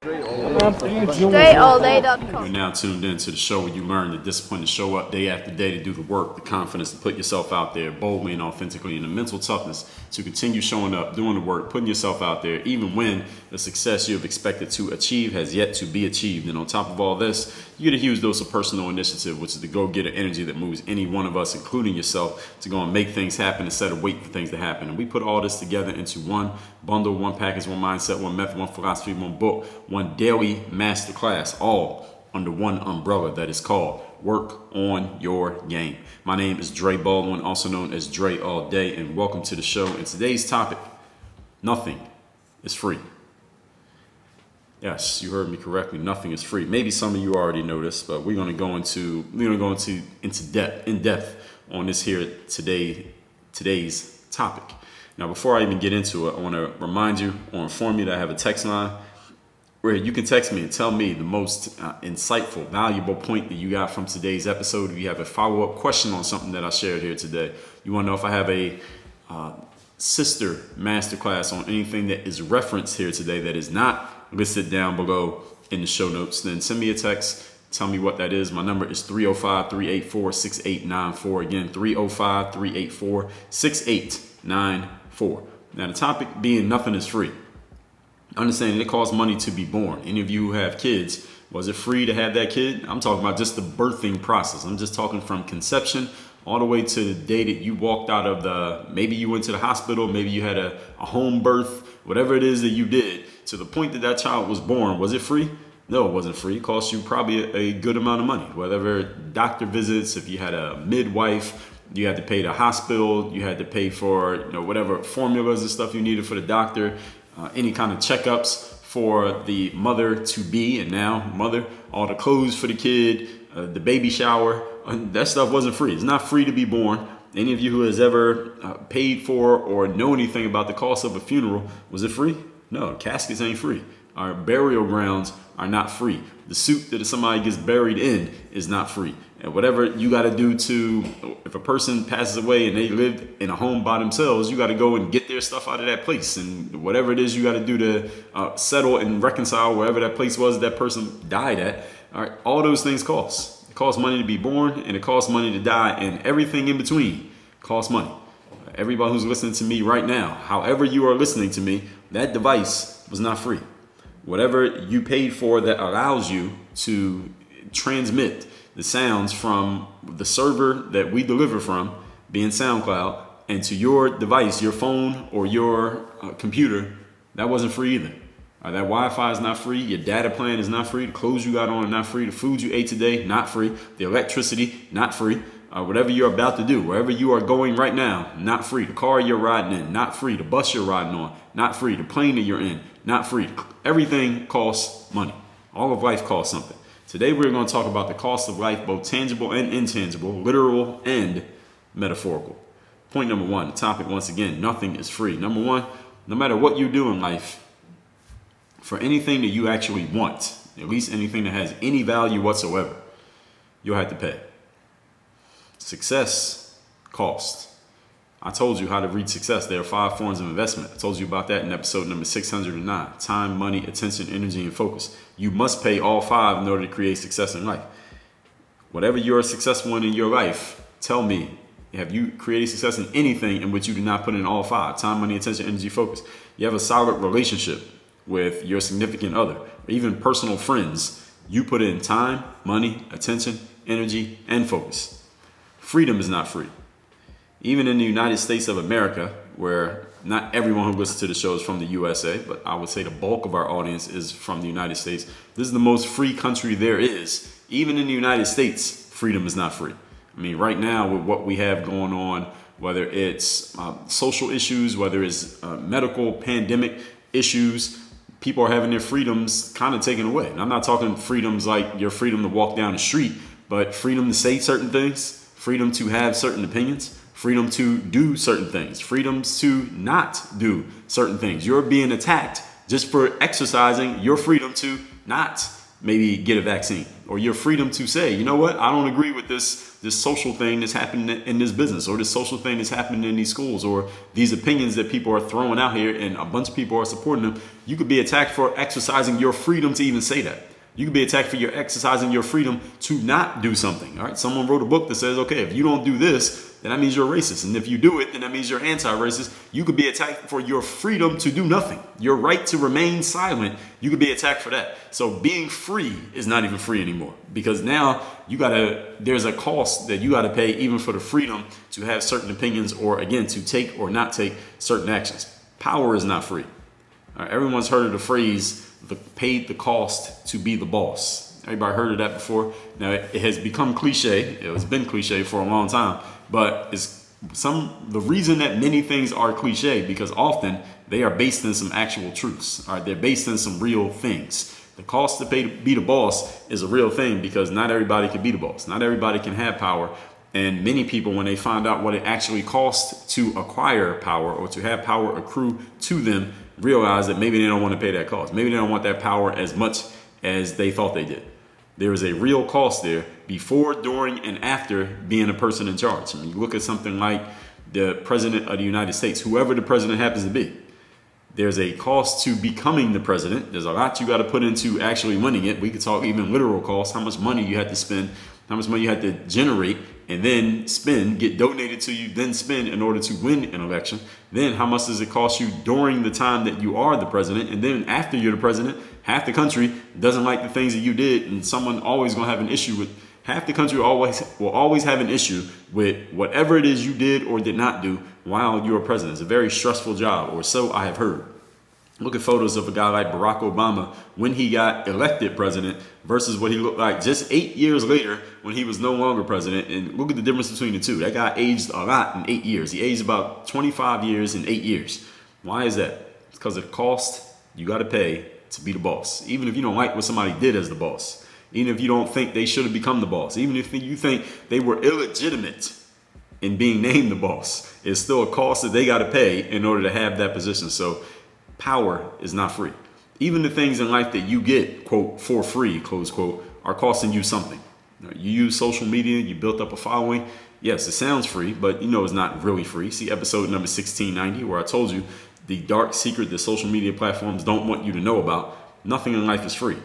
DreAllDay.com. You're now tuned in to the show where you learn the discipline to show up day after day, to do the work, the confidence to put yourself out there boldly and authentically, and the mental toughness to continue showing up, doing the work, putting yourself out there, even when the success you have expected to achieve has yet to be achieved. And on top of all this, you get a huge dose of personal initiative, which is the go-getter energy that moves any one of us, including yourself, to go and make things happen instead of wait for things to happen. And we put all this together into one bundle, one package, one mindset, one method, one philosophy, one book, one daily masterclass, all under one umbrella that is called Work on Your Game. My name is Dre Baldwin, also known as Dre All Day, and welcome to the show. And today's topic: nothing is free. Yes, you heard me correctly. Nothing is free. Maybe some of you already noticed, but we're going to go into depth on this here today's topic. Now, before I even get into it, I want to remind you or inform you that I have a text line where you can text me and tell me the most insightful, valuable point that you got from today's episode. If you have a follow-up question on something that I shared here today, you want to know if I have a sister masterclass on anything that is referenced here today that is not listed down below in the show notes, then send me a text. Tell me what that is. My number is 305-384-6894. Again, 305-384-6894. Now, the topic being nothing is free. Understanding it costs money to be born. Any of you who have kids, was it free to have that kid? I'm talking about just the birthing process. I'm just talking from conception all the way to the day that you walked out of maybe you went to the hospital, maybe you had a home birth, whatever it is that you did, to the point that that child was born. Was it free? No, it wasn't free. It cost you probably a good amount of money. Whatever doctor visits, if you had a midwife, you had to pay the hospital, you had to pay for whatever formulas and stuff you needed for the doctor, any kind of checkups for the mother-to-be and now mother, all the clothes for the kid, the baby shower. That stuff wasn't free. It's not free to be born. Any of you who has ever paid for or know anything about the cost of a funeral, was it free? No, caskets ain't free. Our burial grounds are not free. The suit that somebody gets buried in is not free. And whatever you got to do if a person passes away and they lived in a home by themselves, you got to go and get their stuff out of that place. And whatever it is you got to do to settle and reconcile wherever that place was that person died at, all right, all those things cost. It costs money to be born and it costs money to die, and everything in between costs money. Everybody who's listening to me right now, however you are listening to me, that device was not free. Whatever you paid for that allows you to transmit the sounds from the server that we deliver from, being SoundCloud, and to your device, your phone or your computer, that wasn't free either. That Wi-Fi is not free. Your data plan is not free. The clothes you got on are not free. The food you ate today, not free. The electricity, not free. Whatever you're about to do, wherever you are going right now, not free. The car you're riding in, not free. The bus you're riding on, not free. The plane that you're in, not free. Everything costs money. All of life costs something. Today we're going to talk about the cost of life, both tangible and intangible, literal and metaphorical. Point number one, the topic once again, nothing is free. Number one, no matter what you do in life, for anything that you actually want, at least anything that has any value whatsoever, you'll have to pay. Success costs. I told you how to reach success. There are 5 forms of investment. I told you about that in episode number 609. Time, money, attention, energy, and focus. You must pay all 5 in order to create success in life. Whatever you're successful in your life, tell me, have you created success in anything in which you do not put in all 5? Time, money, attention, energy, focus. You have a solid relationship with your significant other, or even personal friends. You put in time, money, attention, energy, and focus. Freedom is not free. Even in the United States of America, where not everyone who listens to the show is from the USA, but I would say the bulk of our audience is from the United States. This is the most free country there is. Even in the United States, freedom is not free. I mean, right now with what we have going on, whether it's social issues, whether it's medical pandemic issues, people are having their freedoms kind of taken away. And I'm not talking freedoms like your freedom to walk down the street, but freedom to say certain things, freedom to have certain opinions, freedom to do certain things, freedoms to not do certain things. You're being attacked just for exercising your freedom to not maybe get a vaccine, or your freedom to say, you know what, I don't agree with this social thing that's happening in this business, or this social thing that's happening in these schools, or these opinions that people are throwing out here and a bunch of people are supporting them. You could be attacked for exercising your freedom to even say that. You could be attacked for your exercising your freedom to not do something. All right. Someone wrote a book that says, okay, if you don't do this, then that means you're racist. And if you do it, then that means you're anti-racist. You could be attacked for your freedom to do nothing. Your right to remain silent. You could be attacked for that. So being free is not even free anymore, because now there's a cost that you got to pay even for the freedom to have certain opinions, or again, to take or not take certain actions. Power is not free. All right, everyone's heard of the phrase, paid the cost to be the boss. Everybody heard of that before? Now it has become cliche. It has been cliche for a long time, but the reason that many things are cliche, because often they are based in some actual truths. All right, they're based in some real things. The cost to pay to be the boss is a real thing, because not everybody can be the boss. Not everybody can have power. And many people, when they find out what it actually costs to acquire power or to have power accrue to them, realize that maybe they don't want to pay that cost. Maybe they don't want that power as much as they thought they did. There is a real cost there before, during, and after being a person in charge. I mean, you look at something like the president of the United States, whoever the president happens to be. There's a cost to becoming the president. There's a lot you got to put into actually winning it. We could talk even literal costs, how much money you had to spend, how much money you had to generate and then spend, get donated to you, then spend in order to win an election. Then how much does it cost you during the time that you are the president? And then after you're the president, half the country doesn't like the things that you did, and someone always going to have an issue with, half the country will always have an issue with whatever it is you did or did not do while you were president. It's a very stressful job, or so I have heard. Look at photos of a guy like Barack Obama when he got elected president versus what he looked like just 8 years later when he was no longer president. And look at the difference between the two. That guy aged a lot in 8 years. He aged about 25 years in 8 years. Why is that? It's because of the cost you got to pay to be the boss. Even if you don't like what somebody did as the boss. Even if you don't think they should have become the boss. Even if you think they were illegitimate in being named the boss. It's still a cost that they got to pay in order to have that position. So power is not free. Even the things in life that you get, quote, for free, close quote, are costing you something. You use social media, you built up a following. Yes, it sounds free, but you know it's not really free. See episode number 1690, where I told you the dark secret that social media platforms don't want you to know about. Nothing in life is free.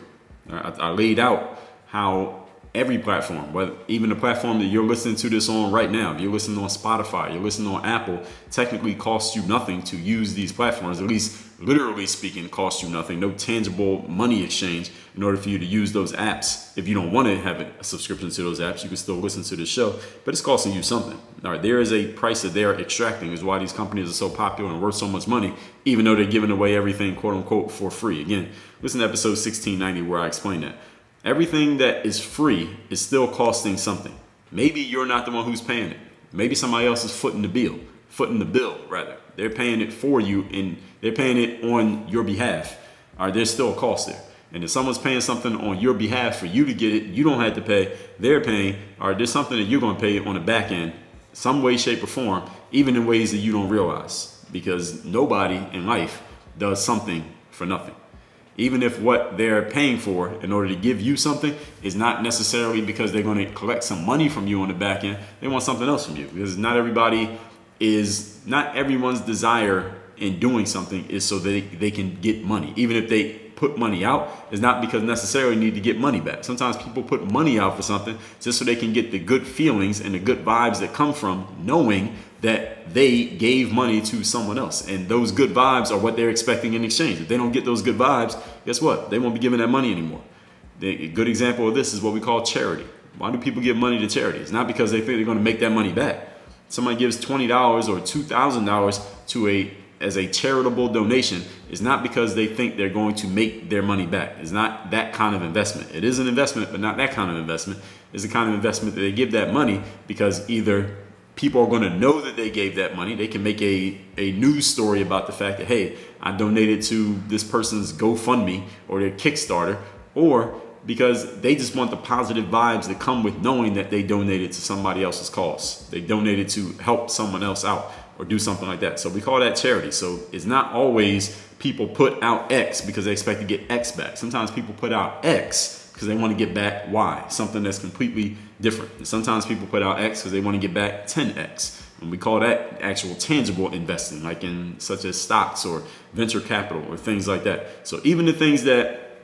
I laid out how every platform, whether even the platform that you're listening to this on right now, if you're listening on Spotify, you're listening on Apple, technically costs you nothing to use these platforms. At least literally speaking, costs you nothing. No tangible money exchange in order for you to use those apps. If you don't want to have a subscription to those apps, you can still listen to the show, but it's costing you something. All right, there is a price that they're extracting, is why these companies are so popular and worth so much money, even though they're giving away everything, quote unquote, for free. Again, listen to episode 1690 where I explain that. Everything that is free is still costing something. Maybe you're not the one who's paying it. Maybe somebody else is footing the bill. They're paying it for you, and they're paying it on your behalf. All right, there's still a cost there. And if someone's paying something on your behalf for you to get it, you don't have to pay. They're paying. All right, there's something that you're going to pay on the back end, some way, shape, or form, even in ways that you don't realize. Because nobody in life does something for nothing. Even if what they're paying for in order to give you something is not necessarily because they're going to collect some money from you on the back end, they want something else from you. Because not everyone's desire in doing something is so that they can get money. Even if they put money out, it's not because necessarily need to get money back. Sometimes people put money out for something just so they can get the good feelings and the good vibes that come from knowing that they gave money to someone else. And those good vibes are what they're expecting in exchange. If they don't get those good vibes, guess what? They won't be giving that money anymore. A good example of this is what we call charity. Why do people give money to charity? It's not because they think they're going to make that money back. Somebody gives $20 or $2,000 as a charitable donation. It's not because they think they're going to make their money back. It's not that kind of investment. It is an investment, but not that kind of investment. It's the kind of investment that they give that money because either people are going to know that they gave that money. They can make a news story about the fact that, hey, I donated to this person's GoFundMe or their Kickstarter, or because they just want the positive vibes that come with knowing that they donated to somebody else's cause. They donated to help someone else out, or do something like that. So we call that charity. So it's not always people put out X because they expect to get X back. Sometimes people put out X because they want to get back Y, something that's completely different. And sometimes people put out X because they want to get back 10X. And we call that actual tangible investing, like in such as stocks or venture capital or things like that. So even the things that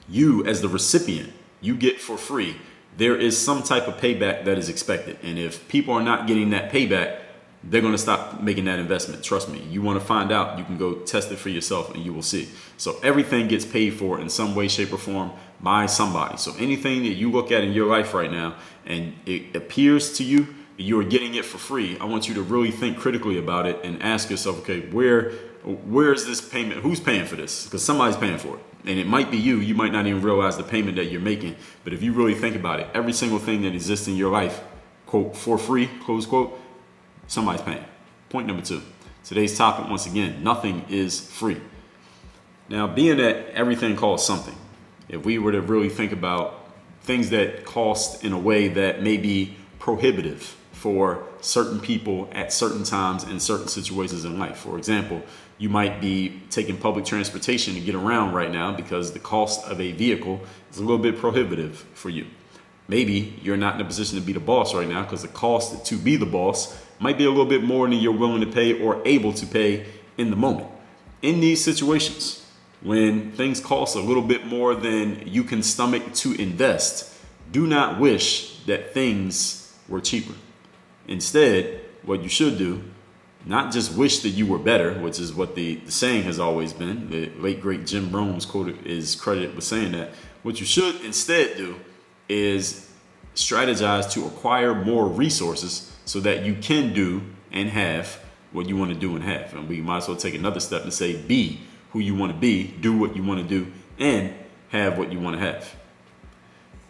you as the recipient, you get for free, there is some type of payback that is expected. And if people are not getting that payback, they're going to stop making that investment. Trust me. You want to find out, you can go test it for yourself and you will see. So everything gets paid for in some way, shape, or form by somebody. So anything that you look at in your life right now and it appears to you that you are getting it for free, I want you to really think critically about it and ask yourself, okay, where is this payment? Who's paying for this? Because somebody's paying for it. And it might be you. You might not even realize the payment that you're making. But if you really think about it, every single thing that exists in your life, quote, for free, close quote, somebody's paying. Point number 2. Today's topic, once again, nothing is free. Now, being that everything costs something, if we were to really think about things that cost in a way that may be prohibitive for certain people at certain times in certain situations in life. For example, you might be taking public transportation to get around right now because the cost of a vehicle is a little bit prohibitive for you. Maybe you're not in a position to be the boss right now because the cost to be the boss might be a little bit more than you're willing to pay or able to pay in the moment. In these situations, when things cost a little bit more than you can stomach to invest, do not wish that things were cheaper. Instead, what you should do, not just wish that you were better, which is what the saying has always been. The late, great Jim Rohn's quoted is credited with saying that. What you should instead do is strategize to acquire more resources so that you can do and have what you want to do and have. And we might as well take another step and say, be who you want to be, do what you want to do, and have what you want to have.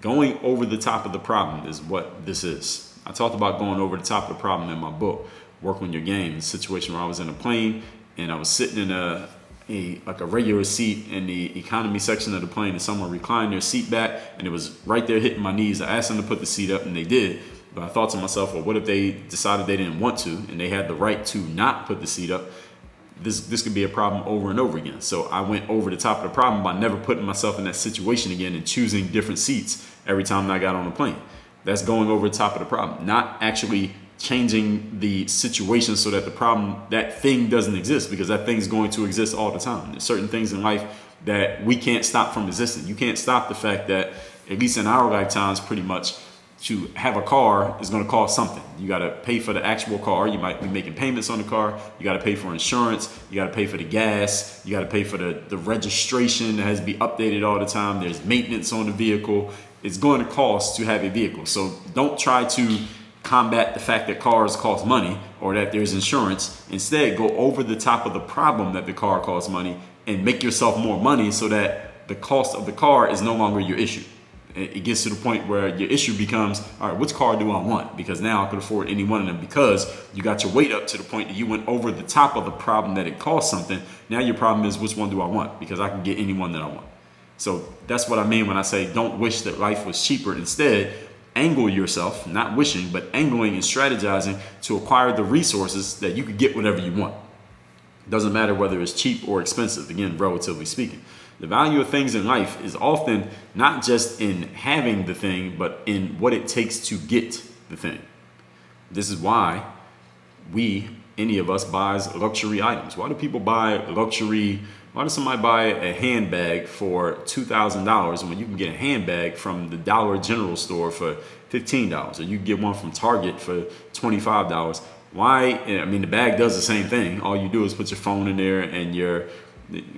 Going over the top of the problem is what this is. I talked about going over the top of the problem in my book, Work on Your Game, the situation where I was in a plane and I was sitting in a regular seat in the economy section of the plane and someone reclined their seat back and it was right there hitting my knees. I asked them to put the seat up and they did. But I thought to myself, well, what if they decided they didn't want to and they had the right to not put the seat up? This could be a problem over and over again. So I went over the top of the problem by never putting myself in that situation again and choosing different seats every time I got on the plane. That's going over the top of the problem, not actually changing the situation so that the problem, that thing doesn't exist, because that thing is going to exist all the time. There's certain things in life that we can't stop from existing. You can't stop the fact that, at least in our lifetimes, pretty much, to have a car is going to cost something. You got to pay for the actual car. You might be making payments on the car. You got to pay for insurance. You got to pay for the gas. You got to pay for the registration that has to be updated all the time. There's maintenance on the vehicle. It's going to cost to have a vehicle. So don't try to combat the fact that cars cost money or that there's insurance. Instead, go over the top of the problem that the car costs money and make yourself more money so that the cost of the car is no longer your issue. It gets to the point where your issue becomes, all right, which car do I want? Because now I can afford any one of them, because you got your weight up to the point that you went over the top of the problem that it costs something. Now your problem is, which one do I want? Because I can get any one that I want. So that's what I mean when I say don't wish that life was cheaper. Instead, angle yourself, not wishing, but angling and strategizing to acquire the resources that you could get whatever you want. It doesn't matter whether it's cheap or expensive, again, relatively speaking. The value of things in life is often not just in having the thing, but in what it takes to get the thing. This is why any of us buys luxury items. Why do people buy luxury? Why does somebody buy a handbag for $2,000 when you can get a handbag from the Dollar General store for $15, or you can get one from Target for $25? Why? I mean, the bag does the same thing. All you do is put your phone in there and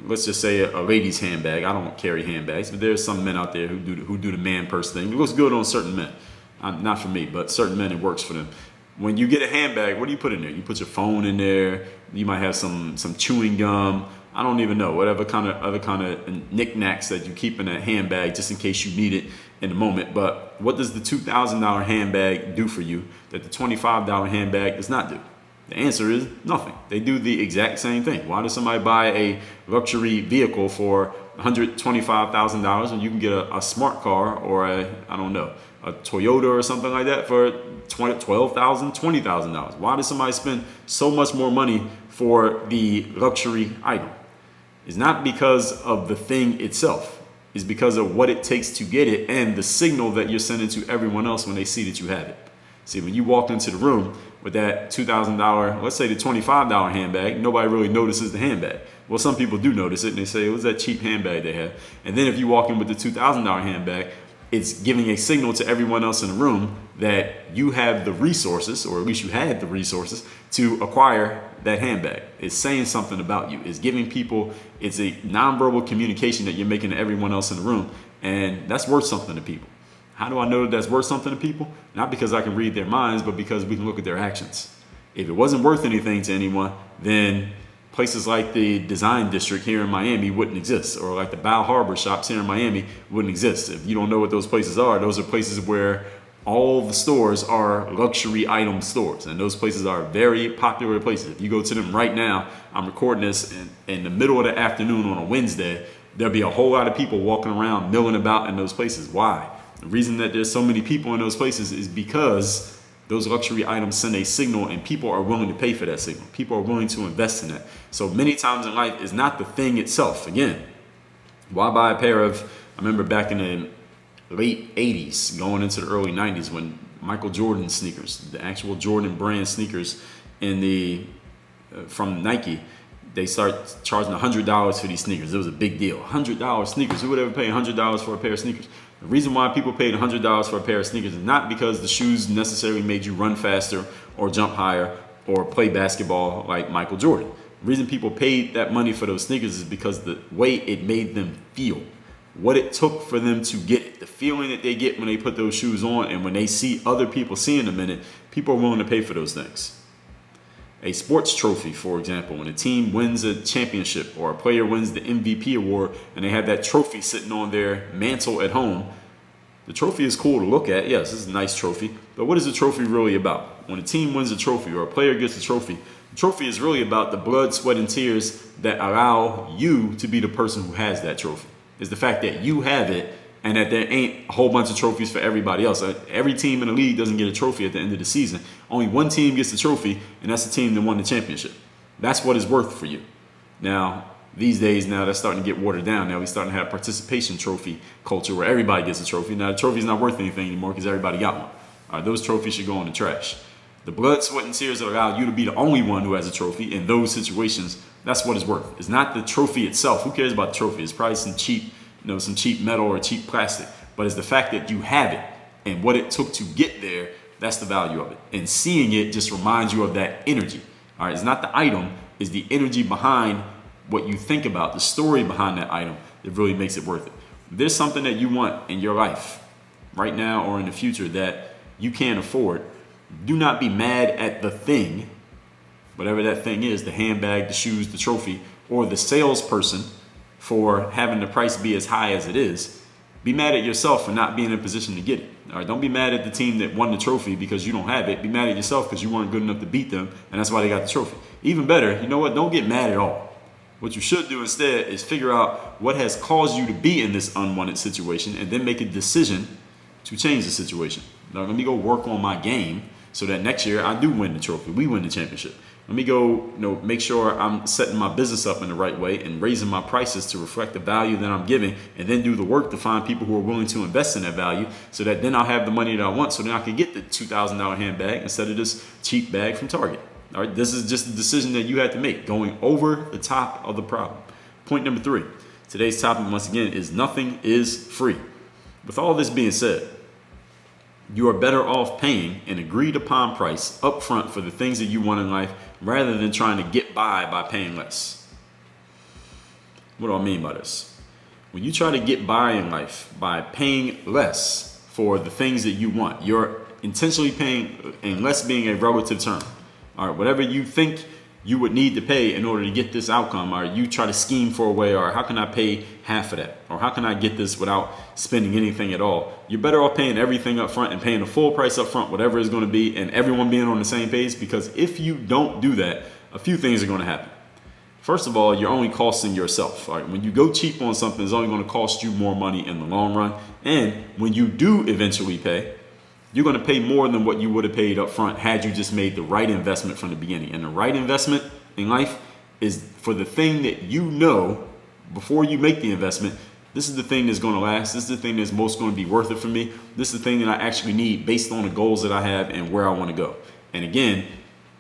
let's just say a lady's handbag. I don't carry handbags, but there's some men out there who do the man purse thing. It looks good on certain men. Not for me, but certain men, it works for them. When you get a handbag, what do you put in there? You put your phone in there. You might have some chewing gum. I don't even know, whatever other kind of knickknacks that you keep in that handbag just in case you need it in the moment. But what does the $2,000 handbag do for you that the $25 handbag does not do? The answer is nothing. They do the exact same thing. Why does somebody buy a luxury vehicle for $125,000 when you can get a smart car or a Toyota or something like that for $12,000, $20,000. Why does somebody spend so much more money for the luxury item? It's not because of the thing itself. It's because of what it takes to get it and the signal that you're sending to everyone else when they see that you have it. See, when you walk into the room with that $2,000, let's say the $25 handbag, nobody really notices the handbag. Well, some people do notice it and they say, it was that cheap handbag they have. And then if you walk in with the $2,000 handbag, it's giving a signal to everyone else in the room that you have the resources, or at least you had the resources, to acquire that handbag. It's saying something about you. It's giving people, it's a nonverbal communication that you're making to everyone else in the room. And that's worth something to people. How do I know that that's worth something to people? Not because I can read their minds, but because we can look at their actions. If it wasn't worth anything to anyone, then places like the Design District here in Miami wouldn't exist, or like the Bow Harbor shops here in Miami wouldn't exist. If you don't know what those places are places where all the stores are luxury item stores, and those places are very popular places. If you go to them right now, I'm recording this in the middle of the afternoon on a Wednesday, there'll be a whole lot of people walking around milling about in those places. Why? The reason that there's so many people in those places is because those luxury items send a signal, and people are willing to pay for that signal. People are willing to invest in that. So many times in life, it's not the thing itself. Again, why buy a pair of, I remember back in the late 80s, going into the early 90s, when Michael Jordan sneakers, the actual Jordan brand sneakers from Nike, they start charging $100 for these sneakers. It was a big deal. $100 sneakers. Who would ever pay $100 for a pair of sneakers? The reason why people paid $100 for a pair of sneakers is not because the shoes necessarily made you run faster or jump higher or play basketball like Michael Jordan. The reason people paid that money for those sneakers is because the way it made them feel, what it took for them to get it, the feeling that they get when they put those shoes on, and when they see other people seeing them in it, people are willing to pay for those things. A sports trophy, for example, when a team wins a championship or a player wins the MVP award and they have that trophy sitting on their mantle at home, the trophy is cool to look at. Yes, it's a nice trophy, but what is the trophy really about? When a team wins a trophy or a player gets a trophy, the trophy is really about the blood, sweat, and tears that allow you to be the person who has that trophy. It's the fact that you have it and that there ain't a whole bunch of trophies for everybody else. Every team in the league doesn't get a trophy at the end of the season. Only one team gets the trophy, and that's the team that won the championship. That's what it's worth for you. Now, these days, now that's starting to get watered down. Now we're starting to have participation trophy culture where everybody gets a trophy. Now the trophy's not worth anything anymore because everybody got one. All right, those trophies should go in the trash. The blood, sweat, and tears that allow you to be the only one who has a trophy in those situations, that's what it's worth. It's not the trophy itself. Who cares about the trophy? It's probably some cheap metal or cheap plastic, but it's the fact that you have it and what it took to get there. That's the value of it. And seeing it just reminds you of that energy. All right, it's not the item, it's the energy behind what you think about, the story behind that item that really makes it worth it. If there's something that you want in your life right now or in the future that you can't afford, do not be mad at the thing, whatever that thing is, the handbag, the shoes, the trophy, or the salesperson for having the price be as high as it is. Be mad at yourself for not being in a position to get it. All right, don't be mad at the team that won the trophy because you don't have it. Be mad at yourself because you weren't good enough to beat them, and that's why they got the trophy. Even better, you know what? Don't get mad at all. What you should do instead is figure out what has caused you to be in this unwanted situation and then make a decision to change the situation. Now, let me go work on my game so that next year I do win the trophy. We win the championship. Let me go, make sure I'm setting my business up in the right way and raising my prices to reflect the value that I'm giving, and then do the work to find people who are willing to invest in that value so that then I'll have the money that I want, so then I can get the $2,000 handbag instead of this cheap bag from Target. All right, this is just a decision that you have to make, going over the top of the problem. Point number 3. Today's topic, once again, is nothing is free. With all this being said, you are better off paying an agreed upon price up front for the things that you want in life rather than trying to get by paying less. What do I mean by this? When you try to get by in life by paying less for the things that you want, you're intentionally paying, and less being a relative term. All right, whatever you think you would need to pay in order to get this outcome, or you try to scheme for a way, or how can I pay half of that? Or how can I get this without spending anything at all? You're better off paying everything up front and paying the full price up front, whatever it's going to be, and everyone being on the same page, because if you don't do that, a few things are going to happen. First of all, you're only costing yourself. All right? When you go cheap on something, it's only going to cost you more money in the long run. And when you do eventually pay, you're going to pay more than what you would have paid up front had you just made the right investment from the beginning. And the right investment in life is for the thing that you know before you make the investment. This is the thing that's going to last. This is the thing that's most going to be worth it for me. This is the thing that I actually need based on the goals that I have and where I want to go. And again,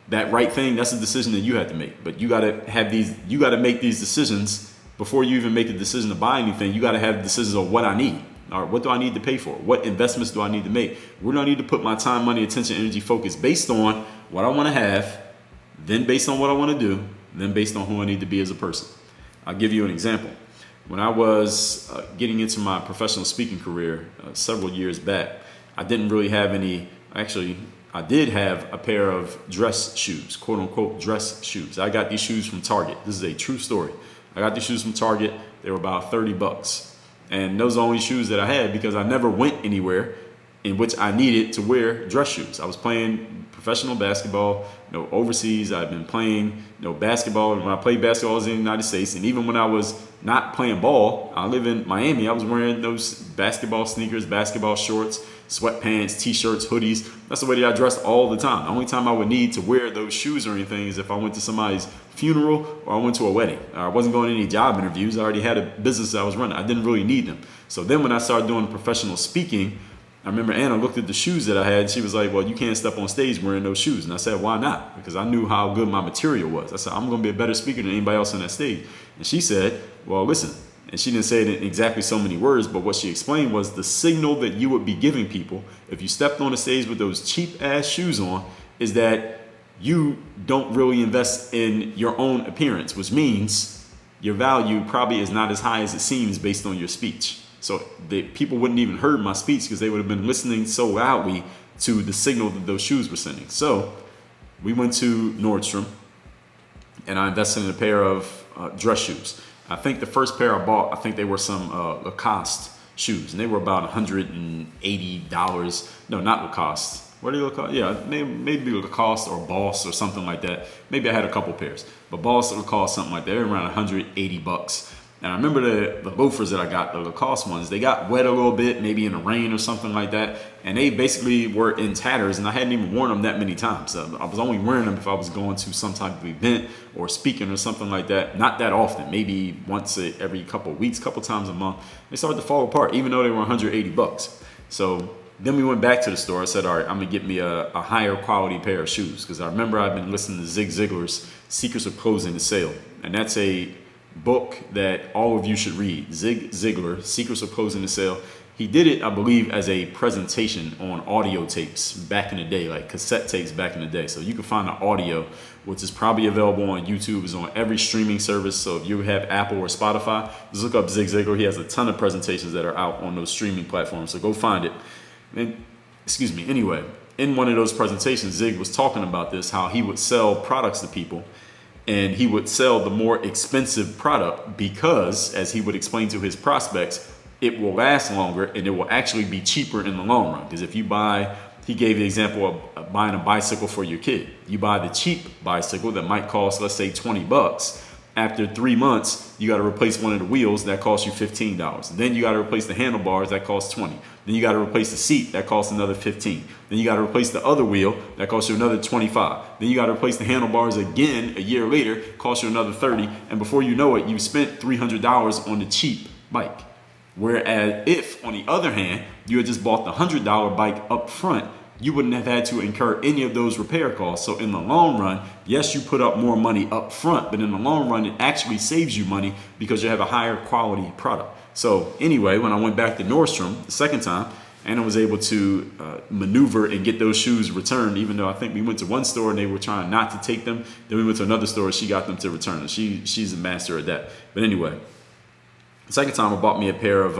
that right thing, that's a decision that you have to make. But you got to make these decisions before you even make a decision to buy anything. You got to have decisions on what I need. Or what do I need to pay for? What investments do I need to make? Where do I need to put my time, money, attention, energy, focus based on what I want to have, then based on what I want to do, then based on who I need to be as a person. I'll give you an example. When I was getting into my professional speaking career several years back, I didn't really have any, actually, I did have a pair of dress shoes, quote unquote dress shoes. I got these shoes from Target. This is a true story. I got these shoes from Target. They were about $30. And those are the only shoes that I had because I never went anywhere in which I needed to wear dress shoes. I was playing professional basketball, overseas. I've been playing, basketball. When I played basketball, I was in the United States. And even when I was not playing ball, I live in Miami, I was wearing those basketball sneakers, basketball shorts, sweatpants, t-shirts, hoodies. That's the way that I dressed all the time. The only time I would need to wear those shoes or anything is if I went to somebody's funeral or I went to a wedding. I wasn't going to any job interviews. I already had a business that I was running. I didn't really need them. So then when I started doing professional speaking, I remember Anna looked at the shoes that I had. And she was like, well, you can't step on stage wearing those shoes. And I said, why not? Because I knew how good my material was. I said, I'm going to be a better speaker than anybody else on that stage. And she said, well, listen. And she didn't say it in exactly so many words, but what she explained was the signal that you would be giving people if you stepped on the stage with those cheap ass shoes on is that you don't really invest in your own appearance, which means your value probably is not as high as it seems based on your speech. So the people wouldn't even heard my speech because they would have been listening so loudly to the signal that those shoes were sending. So we went to Nordstrom and I invested in a pair of dress shoes. I think the first pair I bought, I think they were some Lacoste shoes, and they were about $180. No, not Lacoste. What are they Lacoste? Yeah, maybe Lacoste or Boss or something like that. Maybe I had a couple pairs, but Boss or Lacoste, something like that. They were around $180. And I remember the loafers that I got, the Lacoste ones, they got wet a little bit, maybe in the rain or something like that. And they basically were in tatters, and I hadn't even worn them that many times. I was only wearing them if I was going to some type of event or speaking or something like that. Not that often, maybe once every couple of weeks, couple times a month. They started to fall apart, even though they were $180. So then we went back to the store. I said, all right, I'm gonna get me a higher quality pair of shoes. Because I remember I've been listening to Zig Ziglar's Secrets of Closing the Sale. And that's a book that all of you should read. Zig Ziglar, Secrets of Closing the Sale. He did it, I believe, as a presentation on audio tapes back in the day, like cassette tapes back in the day. So you can find the audio, which is probably available on YouTube. It's on every streaming service. So if you have Apple or Spotify, just look up Zig Ziglar. He has a ton of presentations that are out on those streaming platforms. So go find it. And, anyway, in one of those presentations, Zig was talking about this, how he would sell products to people. And he would sell the more expensive product because, as he would explain to his prospects, it will last longer and it will actually be cheaper in the long run. Because if you buy, he gave the example of buying a bicycle for your kid. You buy the cheap bicycle that might cost, let's say, $20. After 3 months, you got to replace one of the wheels that costs you $15. Then you got to replace the handlebars that costs $20. Then you got to replace the seat that costs another $15. Then you got to replace the other wheel that costs you another $25. Then you got to replace the handlebars again a year later, costs you another $30. And before you know it, you spent $300 on the cheap bike. Whereas if, on the other hand, you had just bought the $100 bike up front, you wouldn't have had to incur any of those repair costs. So in the long run, yes, you put up more money up front, but in the long run, it actually saves you money because you have a higher quality product. So anyway, when I went back to Nordstrom the second time, Anna was able to maneuver and get those shoes returned, even though I think we went to one store and they were trying not to take them. Then we went to another store and she got them to return them. She's a master at that. But anyway, the second time I bought me a pair of,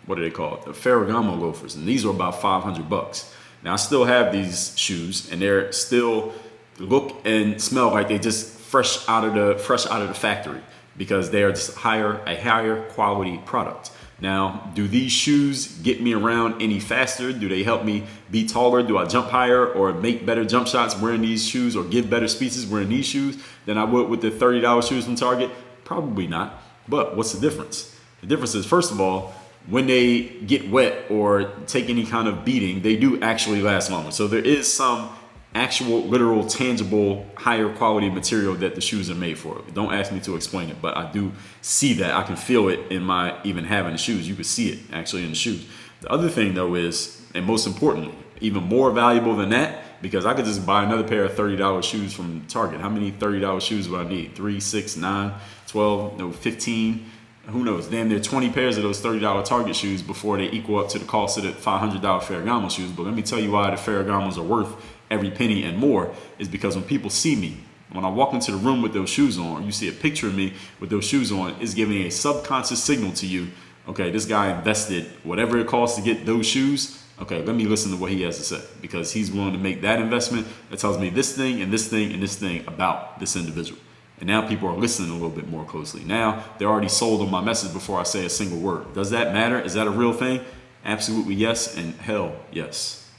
what are they called? The Ferragamo loafers. And these were about $500. Now I still have these shoes and they're still look and smell like they just fresh out of the factory because they are just a higher quality product. Now, do these shoes get me around any faster? Do they help me be taller? Do I jump higher or make better jump shots wearing these shoes or give better speeches wearing these shoes than I would with the $30 shoes from Target? Probably not. But what's the difference? The difference is, first of all, when they get wet or take any kind of beating, they do actually last longer. So there is some actual, literal, tangible, higher quality material that the shoes are made for. Don't ask me to explain it, but I do see that. I can feel it in my even having the shoes. You can see it actually in the shoes. The other thing though is, and most importantly, even more valuable than that, because I could just buy another pair of $30 shoes from Target. How many $30 shoes would I need? 3, 6, 9, 12, no, 15, who knows? Damn near 20 pairs of those $30 Target shoes before they equal up to the cost of the $500 Ferragamo shoes. But let me tell you why the Ferragamos are worth every penny and more, is because when people see me, when I walk into the room with those shoes on, you see a picture of me with those shoes on, it's giving a subconscious signal to you, okay, this guy invested whatever it costs to get those shoes. Okay, let me listen to what he has to say, because he's willing to make that investment that tells me this thing and this thing and this thing about this individual. And now people are listening a little bit more closely. Now they're already sold on my message before I say a single word. Does that matter? Is that a real thing? Absolutely yes, and hell yes.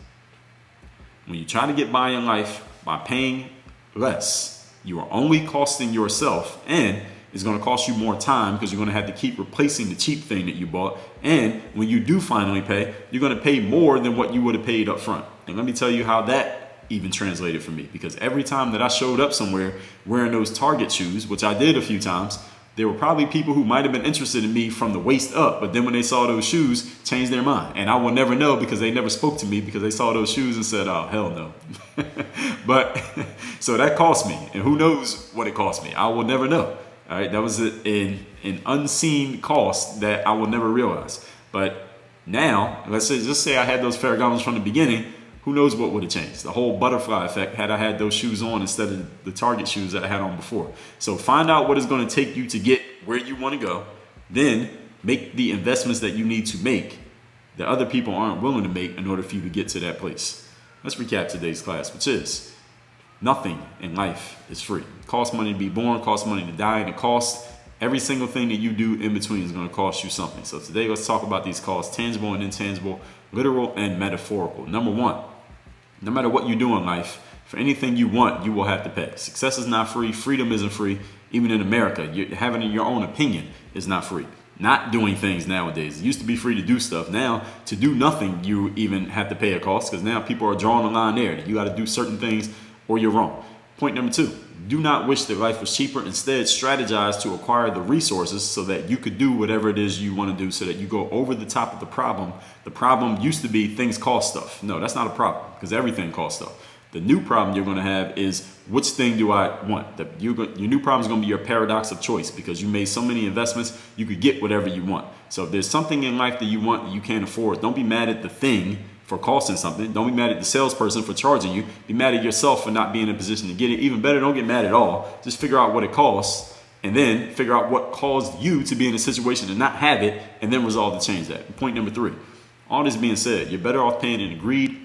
When you try to get by in life by paying less, you are only costing yourself, and it's going to cost you more time because you're going to have to keep replacing the cheap thing that you bought. And when you do finally pay, you're going to pay more than what you would have paid up front. And let me tell you how that even translated for me, because every time that I showed up somewhere wearing those Target shoes, which I did a few times, there were probably people who might have been interested in me from the waist up, but then when they saw those shoes, changed their mind. And I will never know, because they never spoke to me, because they saw those shoes and said, oh, hell no. But so that cost me, and who knows what it cost me. I will never know. All right, that was an unseen cost that I will never realize. But now, just say I had those Ferragamos from the beginning, who knows what would have changed? The whole butterfly effect had I had those shoes on instead of the Target shoes that I had on before. So find out what it's going to take you to get where you want to go. Then make the investments that you need to make that other people aren't willing to make in order for you to get to that place. Let's recap today's class, which is nothing in life is free. It costs money to be born, costs money to die, and it costs every single thing that you do in between is going to cost you something. So today let's talk about these costs, tangible and intangible, literal and metaphorical. Number one, no matter what you do in life, for anything you want, you will have to pay. Success is not free. Freedom isn't free. Even in America, having your own opinion is not free. Not doing things nowadays. It used to be free to do stuff. Now, to do nothing, you even have to pay a cost, because now people are drawing a line there. You got to do certain things or you're wrong. Point number two, do not wish that life was cheaper. Instead, strategize to acquire the resources so that you could do whatever it is you want to do, so that you go over the top of the problem. The problem used to be things cost stuff. No, that's not a problem, because everything costs stuff. The new problem you're going to have is, which thing do I want? Your new problem is going to be your paradox of choice, because you made so many investments, you could get whatever you want. So if there's something in life that you want that you can't afford, don't be mad at the thing for costing something. Don't be mad at the salesperson for charging you. Be mad at yourself for not being in a position to get it. Even better, don't get mad at all. Just figure out what it costs, and then figure out what caused you to be in a situation to not have it, and then resolve to change that. Point number three, all this being said, you're better off paying an agreed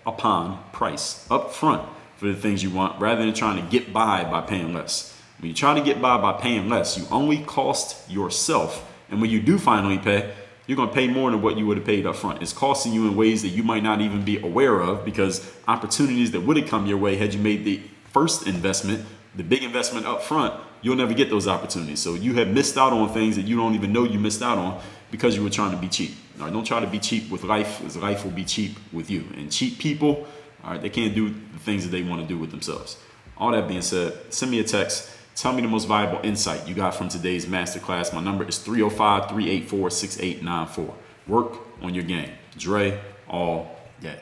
upon price up front for the things you want, rather than trying to get by paying less. When you try to get by paying less, you only cost yourself. And when you do finally pay, you're going to pay more than what you would have paid up front. It's costing you in ways that you might not even be aware of, because opportunities that would have come your way had you made the first investment, the big investment up front, you'll never get those opportunities. So you have missed out on things that you don't even know you missed out on because you were trying to be cheap. All right, don't try to be cheap with life, because life will be cheap with you. And cheap people, all right, they can't do the things that they want to do with themselves. All that being said, send me a text. Tell me the most valuable insight you got from today's masterclass. My number is 305-384-6894. Work on your game. Dre all day.